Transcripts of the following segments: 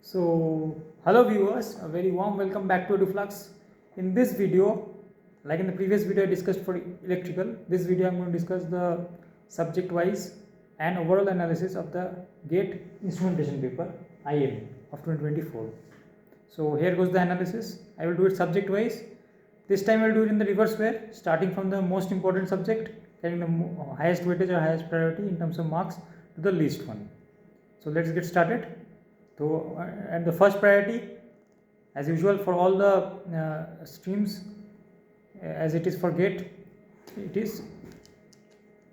So, hello viewers, a very warm welcome back to EduFlux. In this video, like in the previous video I discussed for electrical, this video I am going to discuss the subject wise and overall analysis of the GATE instrumentation paper IM of 2024. So, here goes the analysis. I will do it subject wise. This time I will do it in the reverse way, starting from the most important subject, carrying the highest weightage or highest priority in terms of marks to the least one. So, let's get started. So, and the first priority, as usual for all the streams, as it is for GATE, it is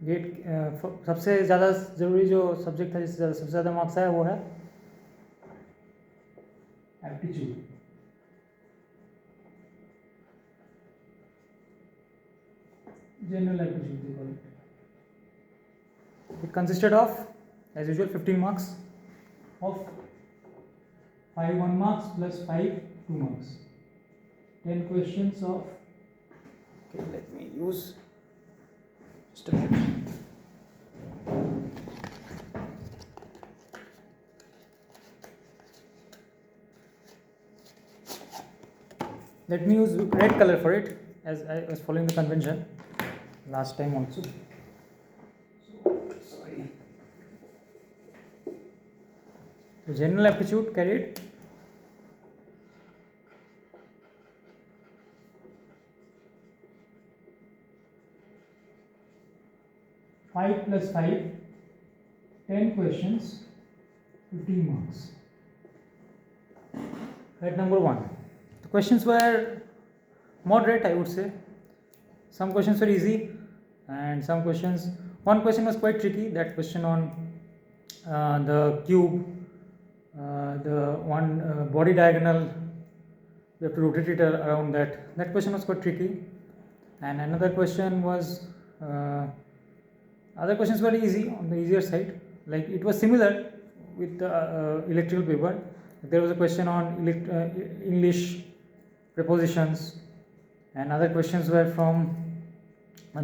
GATE सबसे ज़्यादा ज़रूरी जो subject है जिससे सबसे ज़्यादा marks आया वो है aptitude. General aptitude they call it. It consisted of, as usual, 15 marks of 5 1 marks plus 5 2 marks. 10 questions of, okay, let me use just a minute. Let me use red color for it, as I was following the convention last time also. Sorry. So general aptitude carried 5 plus 5, 10 questions, 15 marks. Right, number 1. The questions were moderate, I would say. Some questions were easy, and some questions. One question was quite tricky. That question on the cube, the one body diagonal. You have to rotate it around that. That question was quite tricky. And another question was. Other questions were easy, on the easier side. Like it was similar with the electrical paper. There was a question on English prepositions, and other questions were from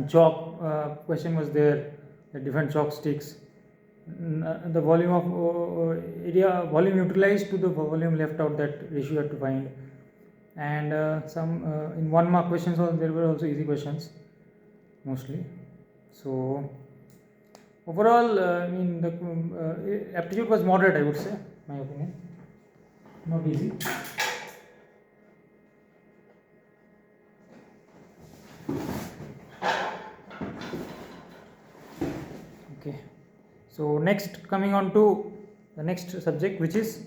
chalk. Question was there, the different chalk sticks. The volume of area volume utilized to the volume left out, that ratio you have to find. And some in 1 mark questions also, there were also easy questions mostly. So overall, I mean the aptitude was moderate, I would say, my opinion. Not easy. Okay. So next, coming on to the next subject, which is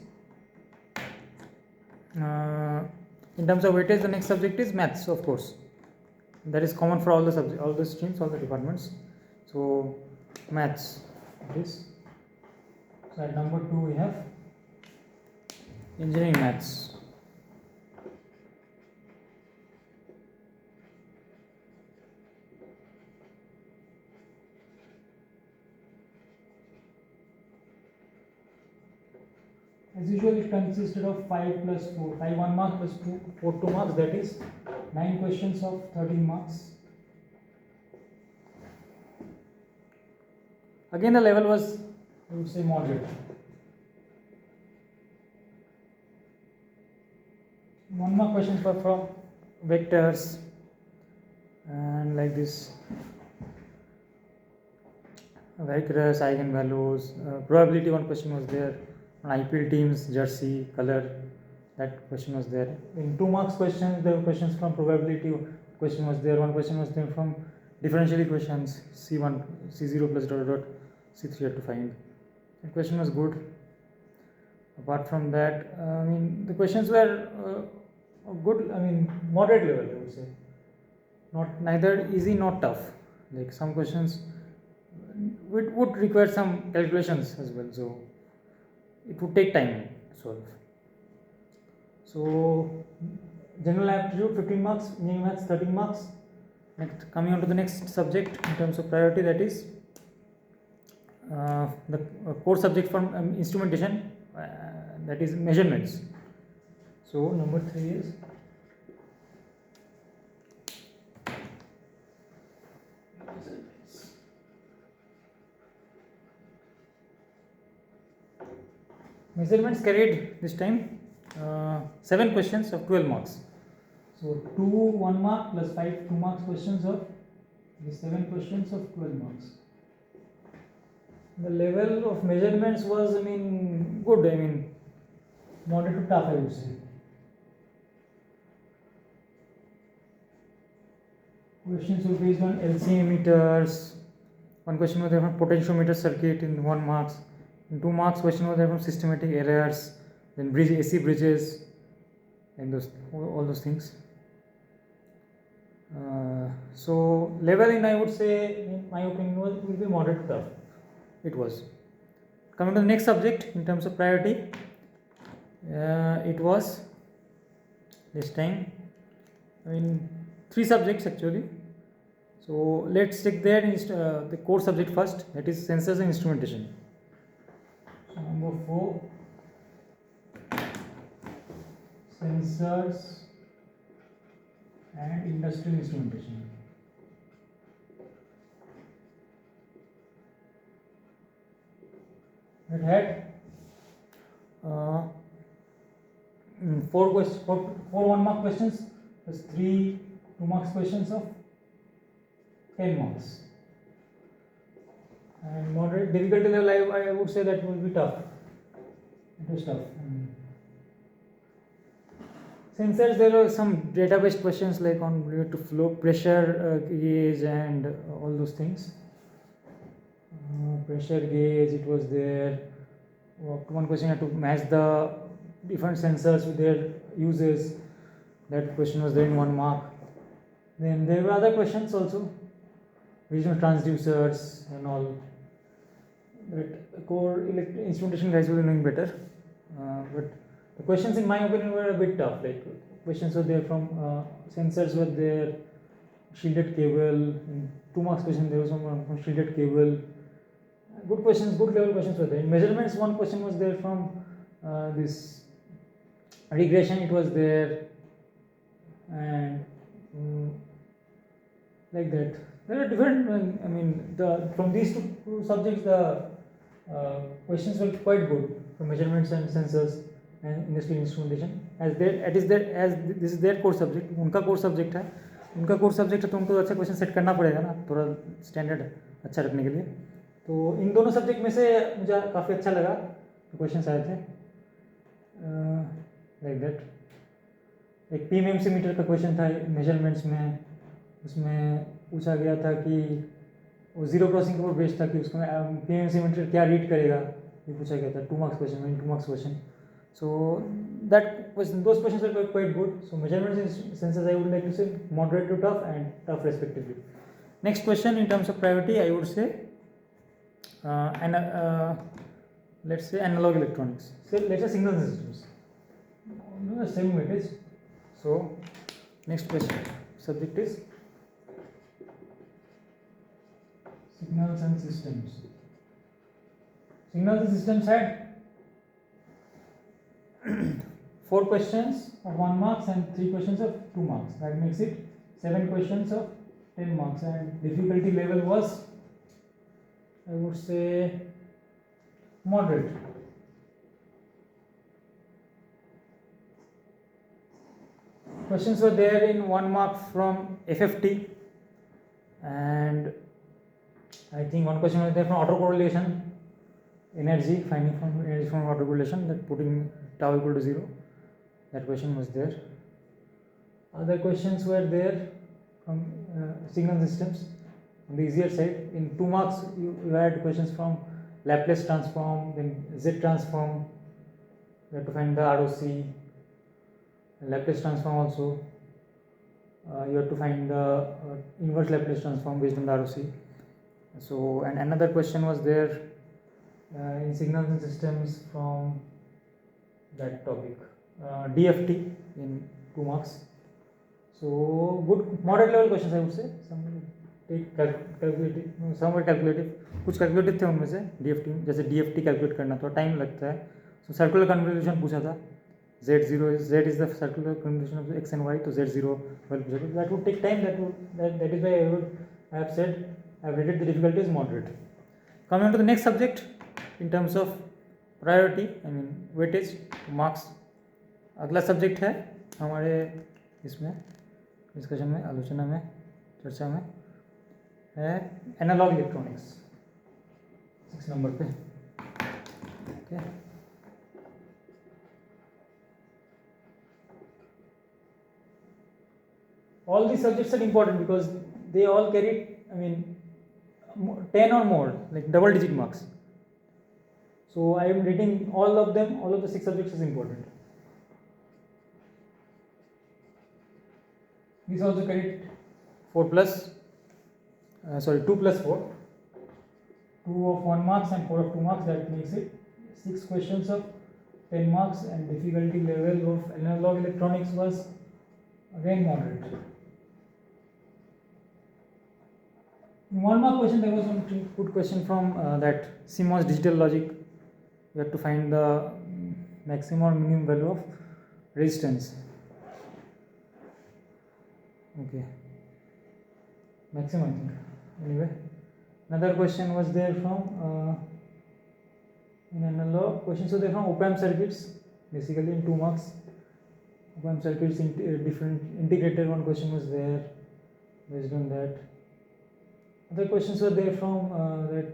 in terms of weightage, the next subject is maths, of course. That is common for all the subjects, all the streams, all the departments. So maths it is. So at number 2 we have engineering maths. As usual, it consisted of 5 plus 4, 5 1 mark plus 4 2 marks, that is 9 questions of 13 marks. Again, the level was, I would say, moderate. 1 mark questions were from vectors and like this, vectors, eigenvalues, probability. One question was there on IPL teams, jersey, color. That question was there. In 2 marks questions, there were questions from probability. Question was there. One question was there from differential equations, C1, C0 plus dot dot C3 had to find. That question was good. Apart from that, I mean the questions were good. I mean moderate level, I would say. Not neither easy nor tough. Like some questions would require some calculations as well, so it would take time to solve. So general aptitude 15 marks, engineering maths 13 marks. Next, coming on to the next subject in terms of priority, that is the core subject from instrumentation, that is measurements. So number 3 is Measurements carried this time 7 questions of 12 marks. So 2 1 mark plus 5 2 marks questions of the 7 questions of 12 marks. The level of measurements was, good. Moderate to tough, I would say. Questions were based on LC emitters. One question was there from potentiometer circuit in 1 marks. In 2 marks, question was there from systematic errors, then AC bridges, and all those things. So level I would say, in my opinion, will be moderate to tough. It was. Coming to the next subject in terms of priority, it was this time 3 subjects actually. So let's take the core subject first, that is sensors and instrumentation. So number 4, sensors and industrial instrumentation. It had 4 1 mark questions plus 3 2 marks questions of 10 marks. And moderate difficulty level, I would say that will be tough. It was tough. Sensors, there are some database questions like on related to flow, pressure gauge, and all those things. Pressure gauge, it was there. One question had to match the different sensors with their uses. That question was there in 1 mark. Then there were other questions also, regional transducers and all. That core instrumentation guys will be knowing better. But the questions, in my opinion, were a bit tough. Like questions were there from sensors were there, shielded cable. In 2 marks question there was one from shielded cable. Good questions, good level questions were there. In measurements, one question was there from this regression. It was there, and like that. There are different. From these two subjects, the questions were quite good from measurements and sensors and industrial instrumentation. As this is their core subject, उनका core subject है, तो उनको अच्छा question set करना पड़ेगा ना, थोड़ा standard अच्छा रखने के लिए. तो इन दोनों सब्जेक्ट में से मुझे काफ़ी अच्छा लगा जो क्वेश्चन आए थे. Like that. एक PMMC मीटर का क्वेश्चन था मेजरमेंट्स में. उसमें पूछा गया था कि वो जीरो क्रॉसिंग के ऊपर बेस्ड था कि उसको PMMC मीटर क्या रीड करेगा, ये पूछा गया था. 2 marks question, 2 marks question. So those questions are quite good. So measurements and sensors, I would like to say moderate to tough and tough respectively. Next question in terms of priority, I would say let's say analog electronics. So let's say signal systems. The same weightage. So next question subject is signals and systems. Signals and systems had 4 questions of 1 marks and 3 questions of 2 marks. That makes it 7 questions of 10 marks, and difficulty level was, I would say, moderate. Questions were there in 1 mark from FFT, and I think one question was there from autocorrelation, energy, finding from energy from autocorrelation, that putting tau equal to 0. That question was there. Other questions were there from signal systems on the easier side. In 2 marks, you had questions from Laplace transform, then Z transform. You have to find the ROC, Laplace transform also. You have to find the inverse Laplace transform based on the ROC. So, and another question was there in signals and systems from that topic, DFT in 2 marks. So good moderate level questions, I would say. Some take calculative, some were calculative. कुछ calculative थे उनमें से. DFT, जैसे DFT calculate करना थोड़ा time लगता है. So circular convolution पूछा था. Z is the circular convolution of x and y, तो Z0 well पूछा था. That would take time. That is why I have said I have rated the difficulty as moderate. Coming on to the next subject in terms of priority I mean weightage marks. अगला subject है हमारे इसमें discussion में, आलोचना में, चर्चा में है एनालॉग इलेक्ट्रॉनिक्स 6 नंबर पे। Okay, all these subjects are important because they all carry, I mean, 10 or more, like double digit marks. So I am rating all of them, all of the 6 subjects is important. These also carry 4 plus, 2 plus 4, 2 of 1 marks and 4 of 2 marks. That makes it 6 questions of 10 marks, and difficulty level of analog electronics was again moderate. In 1 mark question there was one good question from that CMOS digital logic. You have to find the maximum or minimum value of resistance. Okay, maximum I think. Anyway, another question was there from in analog questions. So they from op-amp circuits, basically in 2 marks. Op-amp circuits in different integrated, one question was there based on that. Other questions were there from that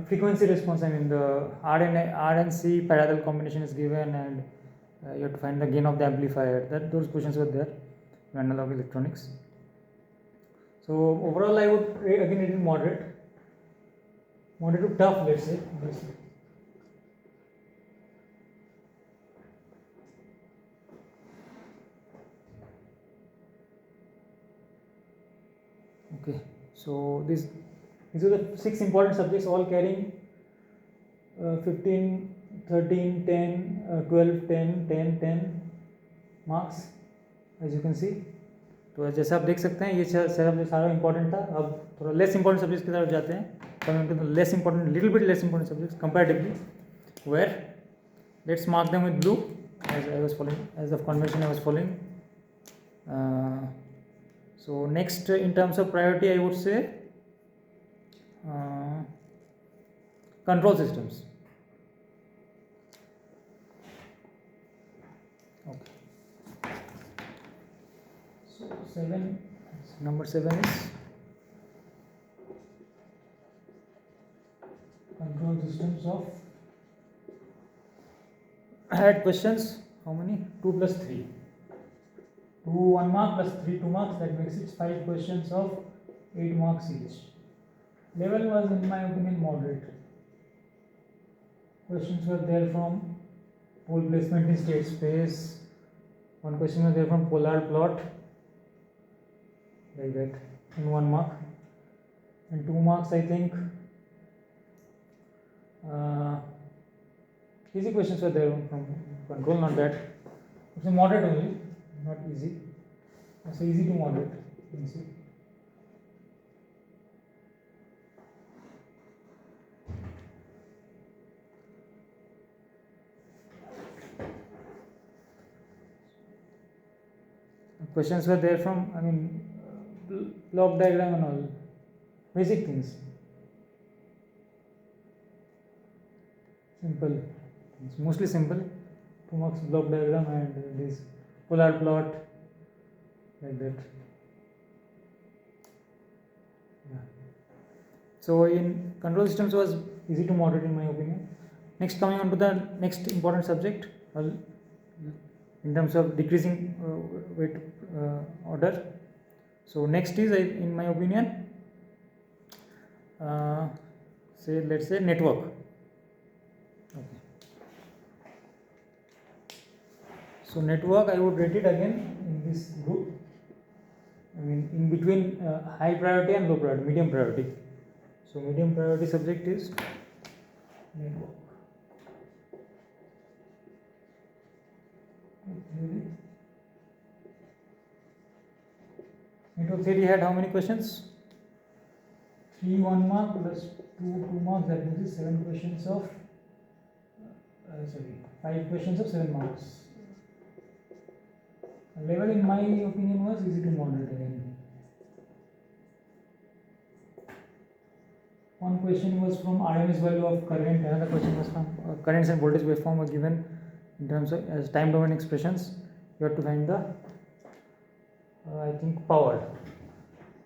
frequency response. I mean, the R and C parallel combination is given, and you have to find the gain of the amplifier. Those questions were there in analog electronics. So overall, I would again rate it moderate to tough, let's say. Okay, so these are the 6 important subjects, all carrying 15, 13, 10, 12, 10, 10, 10 marks, as you can see. तो जैसे आप देख सकते हैं ये subject सारा important था। अब थोड़ा लेस इंपॉर्टेंट सब्जेक्ट्स की तरफ जाते हैं, coming to the less important, little bit less important subjects comparatively, where let's mark them with blue as I was following, as of convention I was following. So next in terms of priority I would say control systems. Okay, so number 7 is control systems of, I had questions, how many? 2 plus 3, 2 1 mark plus 3 2 marks, that makes it 5 questions of 8 marks each. Level was in my opinion moderate. Questions were there from pole placement in state space, one question was there from polar plot, like that, in 1 mark, and 2 marks I think easy questions were there from control, not that, it's a moderate only, not easy, so easy to moderate, you can see. Questions were there from, I mean, block diagram and all, basic things, simple, it's mostly simple. 2 marks block diagram and this polar plot, like that. Yeah. So in control systems was easy to moderate in my opinion. Next, coming on to the next important subject, in terms of decreasing weight order. So next is, in my opinion, let's say network. Okay. So network I would rate it again in this group, I mean in between high priority and low priority, medium priority. So medium priority subject is network. Network theory had how many questions? 3 1 mark plus 2 2 marks, that means 7 questions of 5 questions of 7 marks. Level in my opinion was easy to moderate again. one question was from RMS value of current, another question was from currents and voltage waveform were given in terms of as time domain expressions. You have to find the I think power.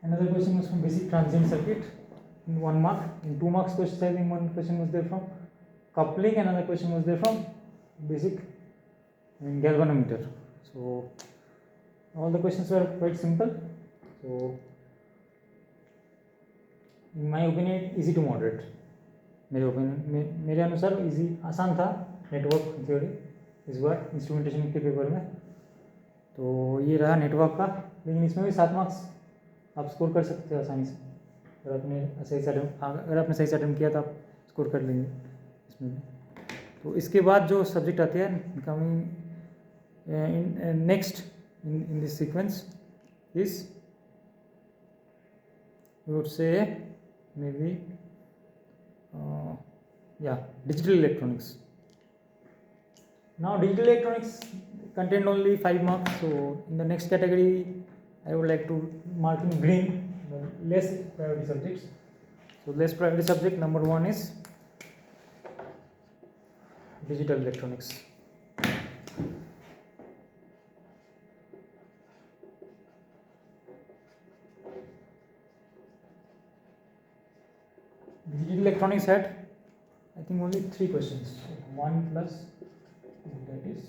Another question was from basic transient circuit in 1 mark. In 2 marks question, I think one question was there from coupling, another question was there from basic galvanometer. So all the questions were quite simple. So in my opinion easy to moderate. मेरे अनुसार easy आसान था network theory इस बार instrumentation के paper में. तो ये रहा नेटवर्क का, लेकिन इसमें भी 7 मार्क्स आप स्कोर कर सकते हो आसानी से. अगर आपने सही से अटेम्प्ट किया तो आप स्कोर कर लेंगे इसमें भी. तो इसके बाद जो सब्जेक्ट आते हैं coming next in this sequence is we would say maybe digital electronics. Now digital electronics contain only 5 marks, so in the next category I would like to mark in green less priority subjects. So less priority subject number 1 is digital electronics. Digital electronics had I think only 3 questions. 1 plus that is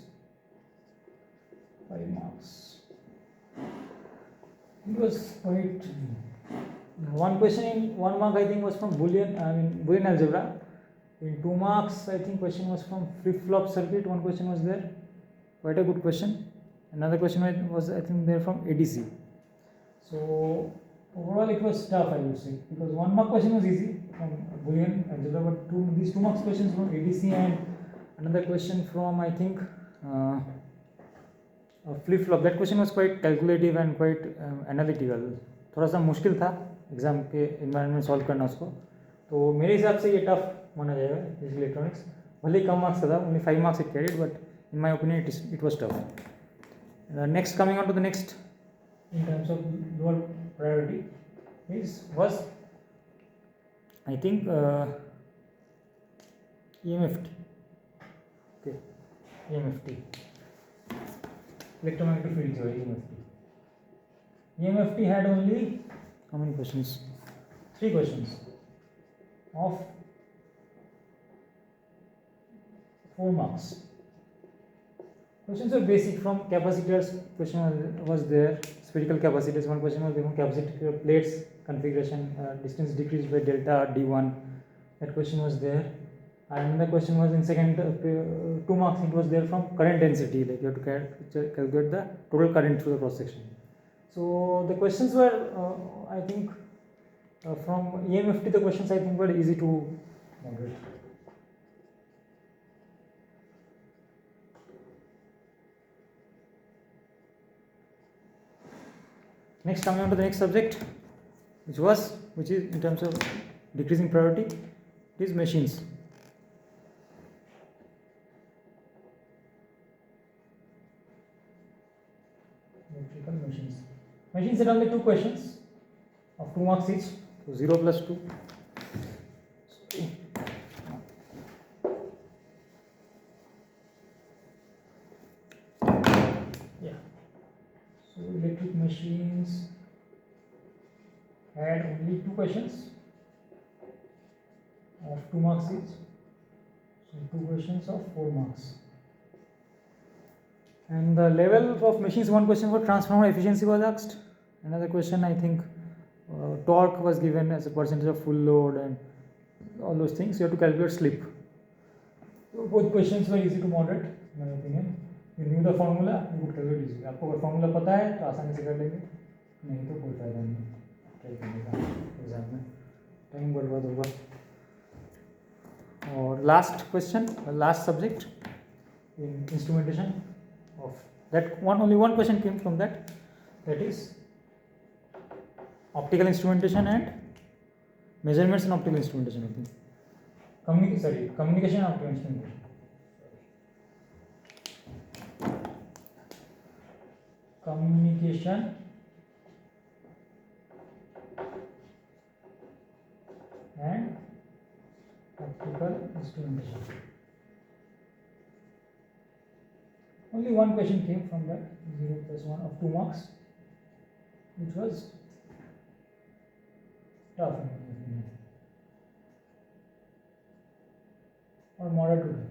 5 marks. It was quite one question in 1 mark I think was from Boolean algebra. In 2 marks I think question was from flip-flop circuit. One question was there, quite a good question. Another question was I think there from ADC. So overall it was tough I would say, because 1 mark question was easy from Boolean algebra, but these 2 marks questions from ADC and another question from I think flip flop. That question was quite calculative and quite analytical. थोड़ा सा मुश्किल था exam के environment solve करना उसको. तो मेरे हिसाब से ये टफ माना जाएगा डिजिटल इलेक्ट्रॉनिक्स. भले ही कम मार्क्स था, only 5 marks it carried, but in my opinion it was tough. Next, coming on to the next in terms of lower priority was I think EMFT. Okay, EMFT, electromagnetic field theory. EMFT had only how many questions? 3 questions of 4 marks. Questions were basic from capacitors. Question was there, spherical capacitors. One question was there from capacitor plates configuration, distance decreased by delta d1. That question was there. And the question was in second 2 marks. It was there from current density. Like you have to calculate the total current through the cross section. So the questions were, I think, from EMFT. The questions I think were easy to moderate. Next, coming on to the next subject, which is in terms of decreasing priority, it is machines. Electrical machines. Machines had only 2 questions of 2 marks each, so 0 plus 2. So electric machines had only 2 questions of 2 marks each, so 2 questions of 4 marks. And the level of machines, one question for transformer efficiency was asked. Another question, I think, torque was given as a percentage of full load and all those things. You have to calculate slip. So both questions were easy to moderate, in my opinion. You knew the formula, you could calculate easily. आपको अगर formula पता है तो आसानी से कर लेंगे, नहीं तो कोई फायदा नहीं ट्राई करने का एग्जाम में, टाइम बर्बाद होगा. और last question, last subject in instrumentation, of that one only one question came from that is optical instrumentation and measurements in optical instrumentation. I think communication and optical instrumentation. Communication and instrumentation. Only one question came from that, 0 plus 1 of 2 marks, which was tough in my opinion, or moderate to tough.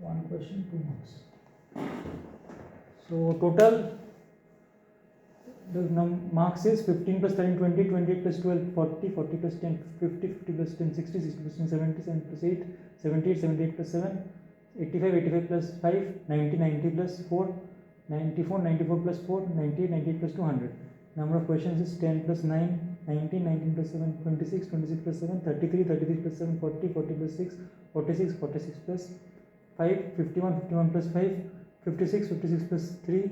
One question, 2 marks. So total the marks is 15 plus 13, 20, 28 plus 12, 40, 40 plus 10, 50, 50 plus 10, 60, 60 plus 10, 70, 7 plus 8, 78, 78 plus 7, 85, 85 plus 5, 90, 90 plus 4, 94, 94 plus 4, 98, 98 plus 200. Number of questions is 10 plus 9, 19, 19 plus 7, 26, 26 plus 7, 33, 33 plus 7, 40, 40 plus 6, 46, 46 plus 5, 51, 51 plus 5, 56, 56 plus 3,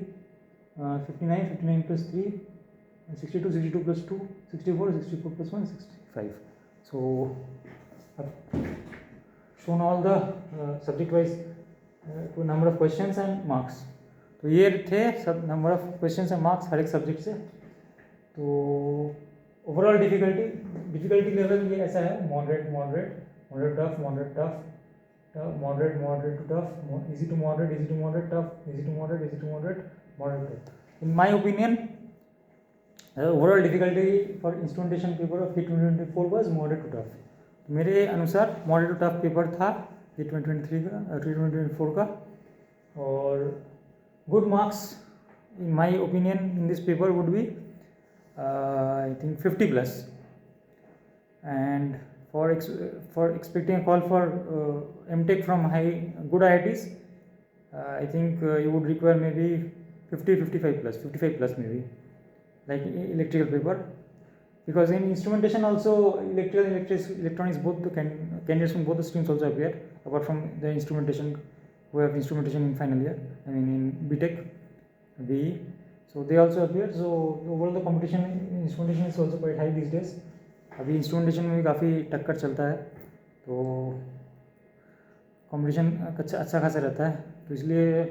59, 59 plus 3, 62, 62 plus 2, 64, 64 plus 1, 65. So, I've shown all the subject wise number of questions and marks. तो ये थे सब number of questions and marks हर एक subject से. तो overall difficulty level ये ऐसा है, moderate tough, moderate to tough, easy to moderate tough, easy to moderate tough. In my opinion, overall difficulty for instrumentation paper of 2024 was moderate to tough. मेरे अनुसार moderate to tough paper था ये 2024 का. और good marks in my opinion in this paper would be I think 50 plus. And for expecting a call for MTech from good IITs, I think you would require maybe 55 plus maybe, like electrical paper, because in instrumentation also electronics both the candidates from both the streams also appear, apart from the instrumentation who have instrumentation in final year, I mean in BTech, BE, so they also appear. So overall the competition in instrumentation is also quite high these days. अभी instrumentation में भी काफ़ी टक्कर चलता है, तो competition अच्छा खासा रहता है. तो इसलिए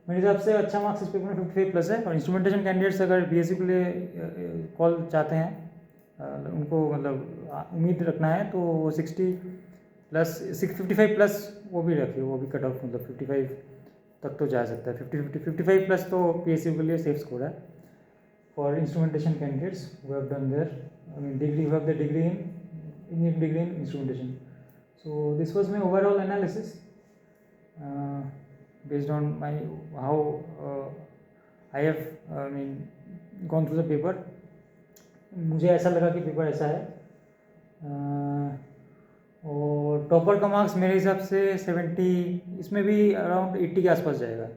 मेरे हिसाब से अच्छा मार्क्स इस पेपर में 55 प्लस है. और इंस्ट्रूमेंटेशन कैंडिडेट्स अगर बीएससी के लिए कॉल चाहते हैं, उनको मतलब उम्मीद रखना है, तो वो 60 प्लस 55 प्लस वो भी रखिए, वो भी कट ऑफ मतलब 55 तक तो जा सकता है. 55 प्लस तो पीएससी के लिए सेफ स्कोर है for instrumentation candidates who have done their who have the engineering degree in instrumentation. So this was my overall analysis based on how I have gone through the paper. मुझे ऐसा लगा कि paper ऐसा है. और topper का marks मेरे हिसाब से 70, इसमें भी अराउंड 80 के आसपास जाएगा,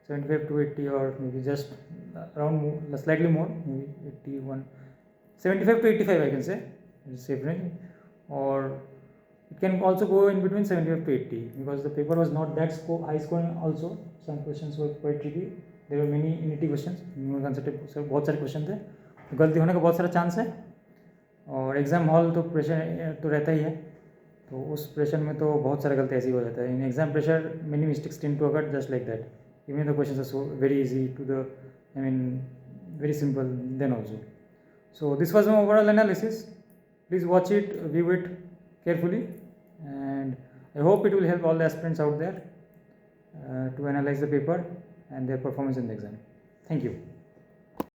75 to 80, और may be just around slightly more, may be 81, 75 to 85 I can say, safe range. Or it can also go in between 75 to 80 because the paper was not that high scoring also. Some questions were quite tricky. There were many nitty questions, बहुत सारे question थे, तो गलती होने का बहुत सारा chance है. और एग्ज़ाम हॉल तो प्रेशर तो रहता ही है, तो उस प्रेशर में तो बहुत सारा गलती ऐसी हो जाता है. In exam pressure many mistakes tend to occur just like that. Even the questions are so very easy to the very simple then also. So this was my overall analysis. Please watch it, view it carefully, and I hope it will help all the aspirants out there to analyze the paper and their performance in the exam. Thank you.